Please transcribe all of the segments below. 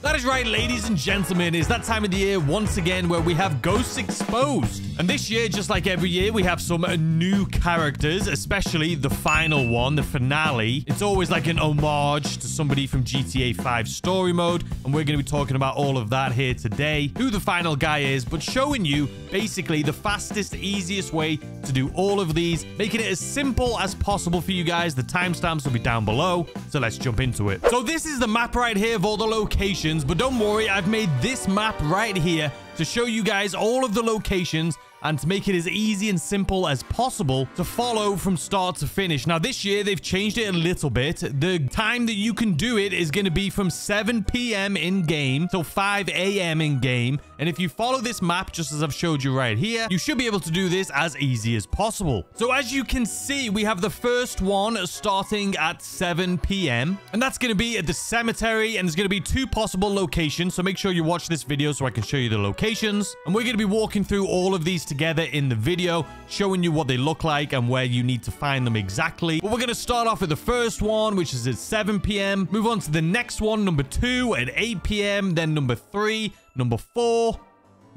That is right, ladies and gentlemen. It's that time of the year once again where we have Ghosts Exposed. And this year, just like every year, we have some new characters, especially the final one, the finale. It's always like an homage to somebody from GTA 5 story mode. And we're going to be talking about all of that here today, who the final guy is, but showing you basically the fastest, easiest way to do all of these, making it as simple as possible for you guys. The timestamps will be down below, so let's jump into it. So this is the map right here of all the locations, but don't worry, I've made this map right here to show you guys all of the locations and to make it as easy and simple as possible to follow from start to finish. Now, this year, they've changed it a little bit. The time that you can do it is going to be from 7 p.m. in-game till 5 a.m. in-game. And if you follow this map, just as I've showed you right here, you should be able to do this as easy as possible. So as you can see, we have the first one starting at 7 p.m. And that's going to be at the cemetery. And there's going to be 2 possible locations. So make sure you watch this video so I can show you the locations. And we're going to be walking through all of these together in the video, showing you what they look like and where you need to find them exactly. But we're going to start off with the first one, which is at 7 p.m. Move on to the next one, number 2 at 8 p.m. Then number 3, number 4,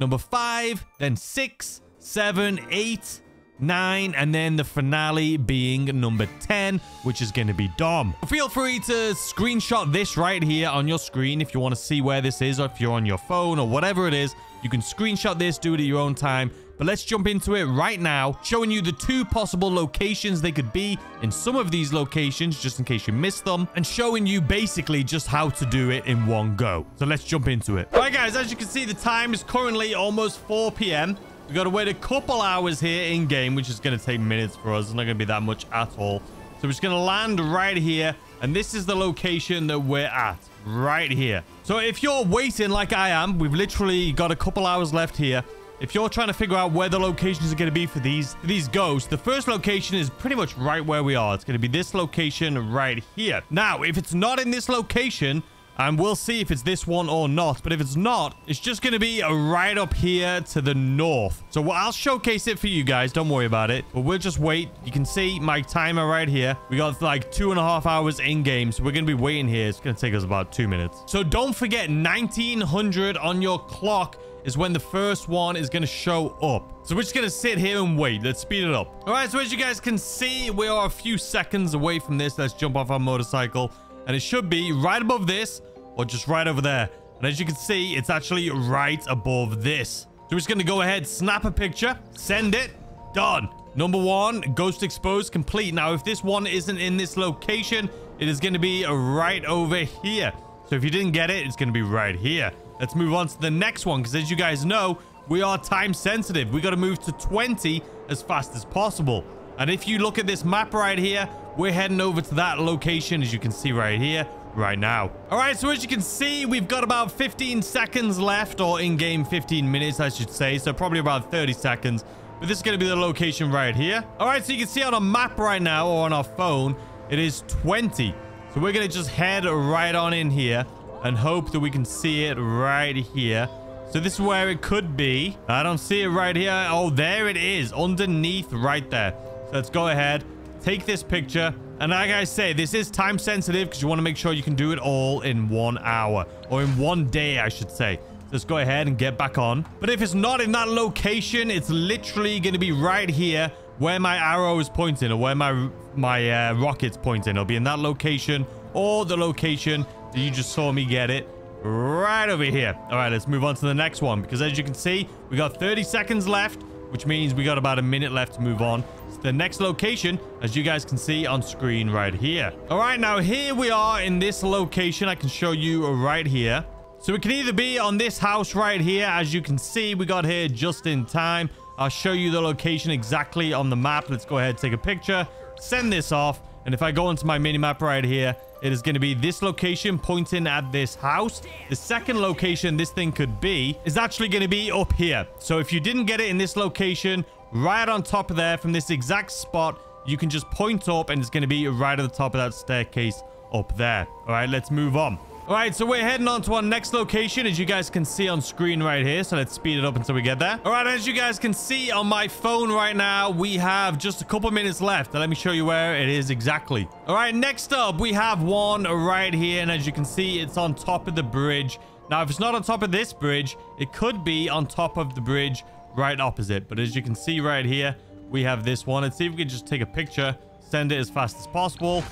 number 5, then 6, 7, 8, 9, and then the finale being number 10, which is going to be Dom. Feel free to screenshot this right here on your screen if you want to see where this is, or if you're on your phone or whatever it is. You can screenshot this, do it at your own time. But let's jump into it right now, showing you the 2 possible locations they could be in some of these locations, just in case you missed them, and showing you basically just how to do it in one go. So let's jump into it. All right, guys, as you can see, the time is currently almost 4 p.m. We've got to wait a couple hours here in-game, which is going to take minutes for us. It's not going to be that much at all. So we're just going to land right here, and this is the location that we're at, right here. So if you're waiting like I am, we've literally got a couple hours left here. If you're trying to figure out where the locations are going to be for these ghosts, the first location is pretty much right where we are. It's going to be this location right here. Now, if it's not in this location, and we'll see if it's this one or not, but if it's not, it's just going to be right up here to the north. So I'll showcase it for you guys. Don't worry about it. But we'll just wait. You can see my timer right here. We got like 2.5 hours in game. So we're going to be waiting here. It's going to take us about 2 minutes. So don't forget, 1900 on your clock is when the first one is going to show up. So we're just going to sit here and wait. Let's speed it up. All right. So as you guys can see, we are a few seconds away from this. Let's jump off our motorcycle. And it should be right above this or just right over there. And as you can see, it's actually right above this. So we're just going to go ahead, snap a picture, send it, done. Number 1, Ghost Exposed, complete. Now, if this one isn't in this location, it is going to be right over here. So if you didn't get it, it's going to be right here. Let's move on to the next one, because as you guys know, we are time sensitive. We got to move to 20 as fast as possible. And if you look at this map right here, we're heading over to that location, as you can see right here, right now. All right, so as you can see, we've got about 15 seconds left, or in-game 15 minutes, I should say. So probably about 30 seconds. But this is going to be the location right here. All right, so you can see on a map right now, or on our phone, it is 20. So we're going to just head right on in here and hope that we can see it right here. So this is where it could be. I don't see it right here. Oh, there it is, underneath right there. So let's go ahead, take this picture. And like I say, this is time sensitive because you want to make sure you can do it all in 1 hour, or in 1 day, I should say. So let's go ahead and get back on. But if it's not in that location, it's literally going to be right here where my arrow is pointing, or where my rocket's pointing. It'll be in that location, or the location that you just saw me get it right over here. All right, let's move on to the next one, because as you can see, we got 30 seconds left, which means we got about a minute left to move on. So the next location, as you guys can see on screen right here. All right, now here we are in this location. I can show you right here. So it can either be on this house right here. As you can see, we got here just in time. I'll show you the location exactly on the map. Let's go ahead, take a picture, send this off. And if I go into my mini map right here, it is going to be this location pointing at this house. The second location this thing could be is actually going to be up here. So if you didn't get it in this location, right on top of there from this exact spot, you can just point up and it's going to be right at the top of that staircase up there. All right, let's move on. All right, so we're heading on to our next location, as you guys can see on screen right here. So let's speed it up until we get there. All right, as you guys can see on my phone right now, we have just a couple minutes left. Let me show you where it is exactly. All right, next up, we have one right here. And as you can see, it's on top of the bridge. Now, if it's not on top of this bridge, it could be on top of the bridge right opposite. But as you can see right here, we have this one. Let's see if we can just take a picture, send it as fast as possible.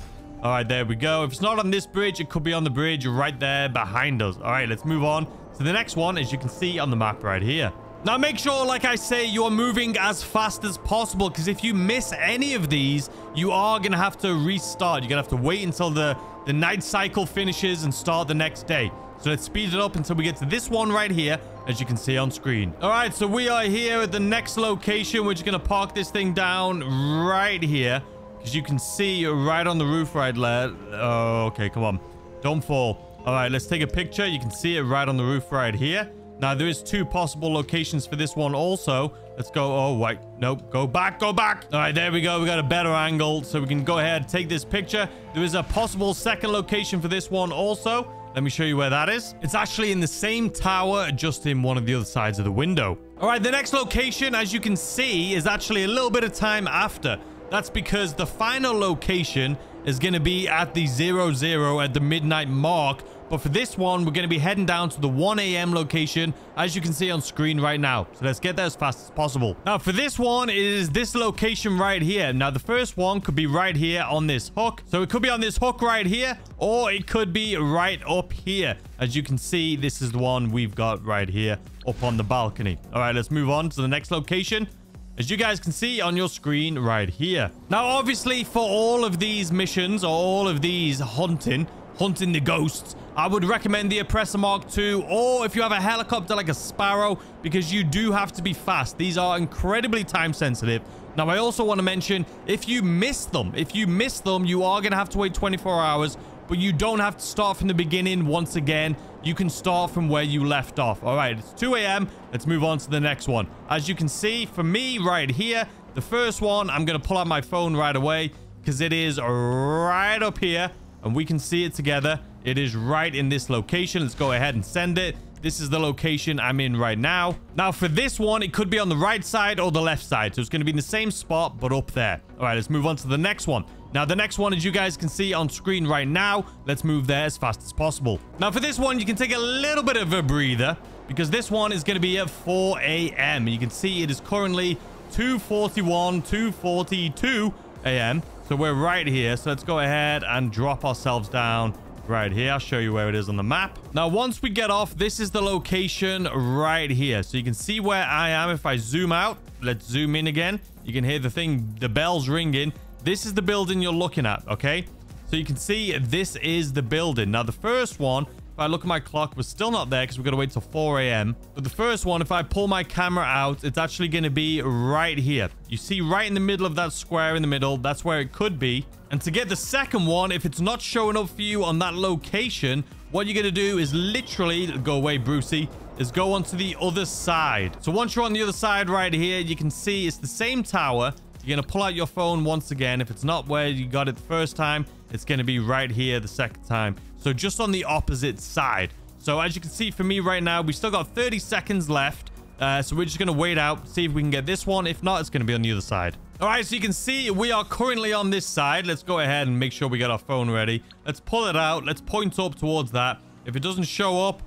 All right, there we go. If it's not on this bridge, it could be on the bridge right there behind us. All right, let's move on to the next one, as you can see on the map right here. Now, make sure, like I say, you're moving as fast as possible, because if you miss any of these, you are going to have to restart. You're going to have to wait until the night cycle finishes and start the next day. So let's speed it up until we get to this one right here, as you can see on screen. All right, so we are here at the next location. We're just going to park this thing down right here, because you can see right on the roof right there. Oh, okay, come on. Don't fall. All right, let's take a picture. You can see it right on the roof right here. Now, there is 2 possible locations for this one also. Let's go. Oh, wait. Nope. Go back. Go back. All right, there we go. We got a better angle, so we can go ahead and take this picture. There is a possible second location for this one also. Let me show you where that is. It's actually in the same tower, just in one of the other sides of the window. All right, the next location, as you can see, is actually a little bit of time after. That's because the final location is going to be at the 00 at the midnight mark. But for this one, we're going to be heading down to the 1 a.m. location, as you can see on screen right now. So let's get there as fast as possible. Now, for this one, it is this location right here. Now, the first one could be right here on this hook. So it could be on this hook right here, or it could be right up here. As you can see, this is the one we've got right here up on the balcony. All right, let's move on to the next location, as you guys can see on your screen right here. Now, obviously, for all of these missions, or all of these hunting the ghosts, I would recommend the Oppressor Mark II, or if you have a helicopter like a Sparrow, because you do have to be fast. These are incredibly time sensitive. Now, I also want to mention, if you miss them, you are going to have to wait 24 hours, but you don't have to start from the beginning once again. You can start from where you left off. All right, it's 2 a.m. Let's move on to the next one. As you can see, for me right here, the first one, I'm going to pull out my phone right away, because it is right up here, and we can see it together. It is right in this location. Let's go ahead and send it. This is the location I'm in right now. Now, for this one, it could be on the right side or the left side. So it's going to be in the same spot, but up there. All right, let's move on to the next one. Now, the next one, as you guys can see on screen right now, let's move there as fast as possible. Now, for this one, you can take a little bit of a breather, because this one is going to be at 4 a.m. And you can see it is currently 2:41, 2:42 a.m. So we're right here. So let's go ahead and drop ourselves down right here. I'll show you where it is on the map. Now, once we get off, this is the location right here. So you can see where I am. If I zoom out, let's zoom in again. You can hear the bells ringing. This is the building you're looking at, okay? So you can see this is the building. Now, the first one, if I look at my clock, we're still not there because we've got to wait till 4 a.m. But the first one, if I pull my camera out, it's actually going to be right here. You see right in the middle of that square in the middle, that's where it could be. And to get the second one, if it's not showing up for you on that location, what you're going to do is literally, go away, Brucey, is go onto the other side. So once you're on the other side right here, you can see it's the same tower. You're going to pull out your phone once again. If it's not where you got it the first time, it's going to be right here the second time. So just on the opposite side. So as you can see for me right now, we still got 30 seconds left. So we're just going to wait out, see if we can get this one. If not, it's going to be on the other side. All right, so you can see we are currently on this side. Let's go ahead and make sure we got our phone ready. Let's pull it out. Let's point up towards that. If it doesn't show up,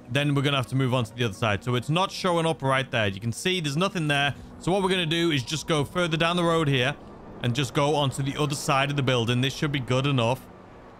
then we're going to have to move on to the other side. So it's not showing up right there. You can see there's nothing there. So what we're going to do is just go further down the road here and just go onto the other side of the building. This should be good enough.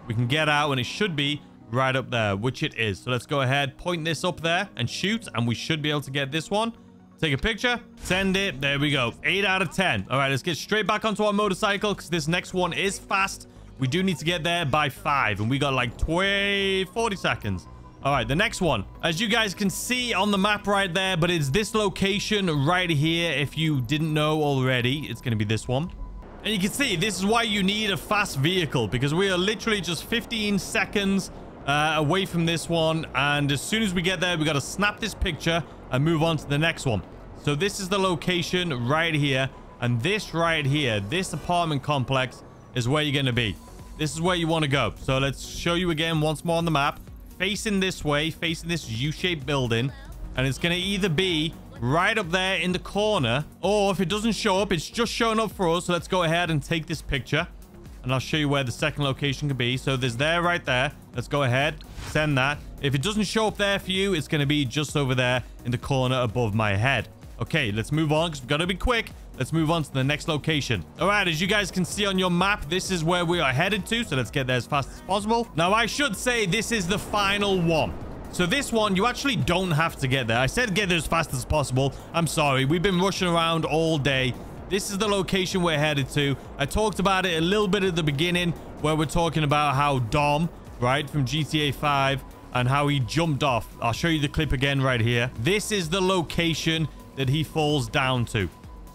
We can get out and it should be right up there, which it is. So let's go ahead, point this up there and shoot, and we should be able to get this one. Take a picture, send it. There we go. 8 out of 10. All right, let's get straight back onto our motorcycle because this next one is fast. We do need to get there by 5, and we got like 40 seconds. All right, the next one, as you guys can see on the map right there, but it's this location right here. If you didn't know already, it's going to be this one. And you can see this is why you need a fast vehicle, because we are literally just 15 seconds away from this one. And as soon as we get there, we got to snap this picture and move on to the next one. So this is the location right here. And this right here, this apartment complex is where you're going to be. This is where you want to go. So let's show you again once more on the map. Facing this way, facing this U-shaped building. And it's going to either be right up there in the corner, or if it doesn't show up, it's just showing up for us. So let's go ahead and take this picture, and I'll show you where the second location could be. So there's there right there. Let's go ahead, send that. If it doesn't show up there for you, it's going to be just over there in the corner above my head. Okay, let's move on because we've got to be quick. Let's move on to the next location. All right, as you guys can see on your map, this is where we are headed to. So let's get there as fast as possible. Now, I should say this is the final one. So this one, you actually don't have to get there. I said get there as fast as possible. I'm sorry. We've been rushing around all day. This is the location we're headed to. I talked about it a little bit at the beginning where we're talking about how Dom, right, from GTA 5 and how he jumped off. I'll show you the clip again right here. This is the location that he falls down to.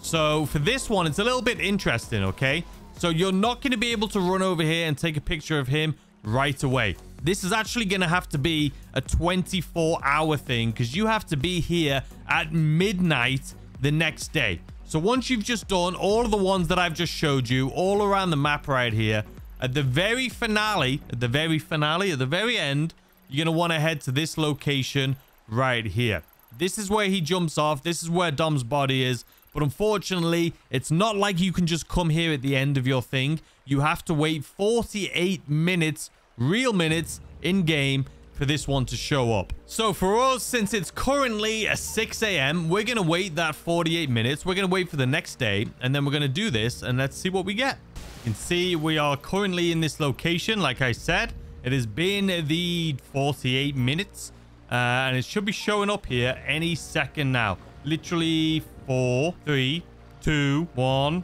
So for this one, it's a little bit interesting, okay? So you're not going to be able to run over here and take a picture of him right away. This is actually going to have to be a 24-hour thing because you have to be here at midnight the next day. So once you've just done all of the ones that I've just showed you all around the map right here, at the very finale, at the very end, you're going to want to head to this location right here. This is where he jumps off. This is where Dom's body is. But unfortunately, it's not like you can just come here at the end of your thing. You have to wait 48 minutes, real minutes, in-game for this one to show up. So for us, since it's currently 6 a.m., we're going to wait that 48 minutes. We're going to wait for the next day, and then we're going to do this, and let's see what we get. You can see we are currently in this location, like I said. It has been the 48 minutes, and it should be showing up here any second now. Literally 4, 3, 2, 1.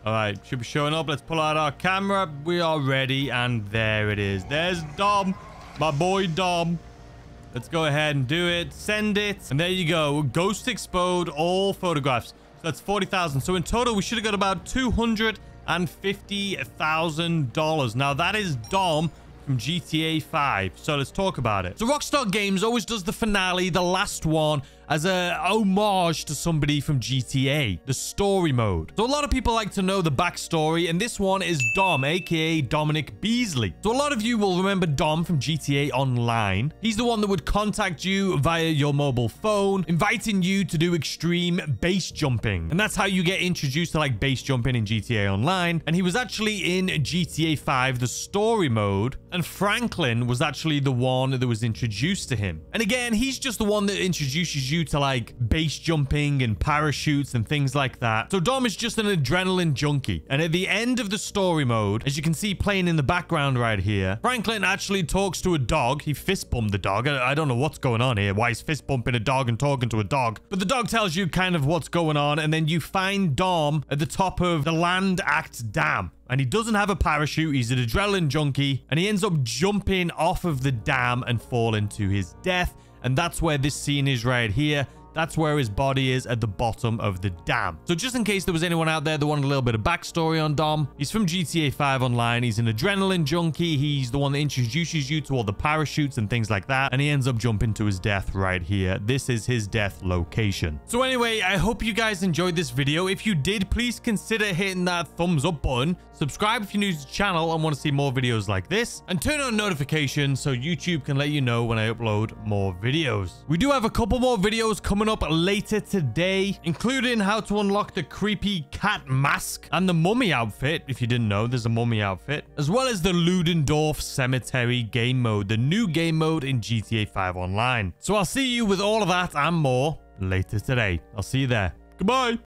All right, should be showing up. Let's pull out our camera. We are ready, and there it is. There's Dom, my boy Dom. Let's go ahead and do it. Send it. And there you go. Ghost exposed all photographs. So that's 40,000. So in total, we should have got about $250,000. Now, that is Dom from GTA 5. So let's talk about it. So Rockstar Games always does the finale, the last one, as a homage to somebody from GTA, the story mode. So a lot of people like to know the backstory, and this one is Dom, aka Dominic Beasley. So a lot of you will remember Dom from GTA Online. He's the one that would contact you via your mobile phone, inviting you to do extreme base jumping. And that's how you get introduced to like base jumping in GTA Online. And he was actually in GTA 5, the story mode, and Franklin was actually the one that was introduced to him. And again, he's just the one that introduces you to like base jumping and parachutes and things like that. So Dom is just an adrenaline junkie. And at the end of the story mode, as you can see playing in the background right here, Franklin actually talks to a dog. He fist bumped the dog. I don't know what's going on here. Why he's fist bumping a dog and talking to a dog. But the dog tells you kind of what's going on. And then you find Dom at the top of the Land Act Dam. And he doesn't have a parachute. He's an adrenaline junkie. And he ends up jumping off of the dam and falling to his death. And that's where this scene is right here. That's where his body is, at the bottom of the dam. So just in case there was anyone out there that wanted a little bit of backstory on Dom, he's from GTA 5 Online. He's an adrenaline junkie. He's the one that introduces you to all the parachutes and things like that. And he ends up jumping to his death right here. This is his death location. So anyway, I hope you guys enjoyed this video. If you did, please consider hitting that thumbs up button. Subscribe if you're new to the channel and want to see more videos like this. And turn on notifications so YouTube can let you know when I upload more videos. We do have a couple more videos coming up later today, including how to unlock the creepy cat mask and the mummy outfit. If you didn't know, there's a mummy outfit, as well as the Ludendorff Cemetery game mode, the new game mode in GTA 5 Online. So I'll see you with all of that and more later today. I'll see you there. Goodbye.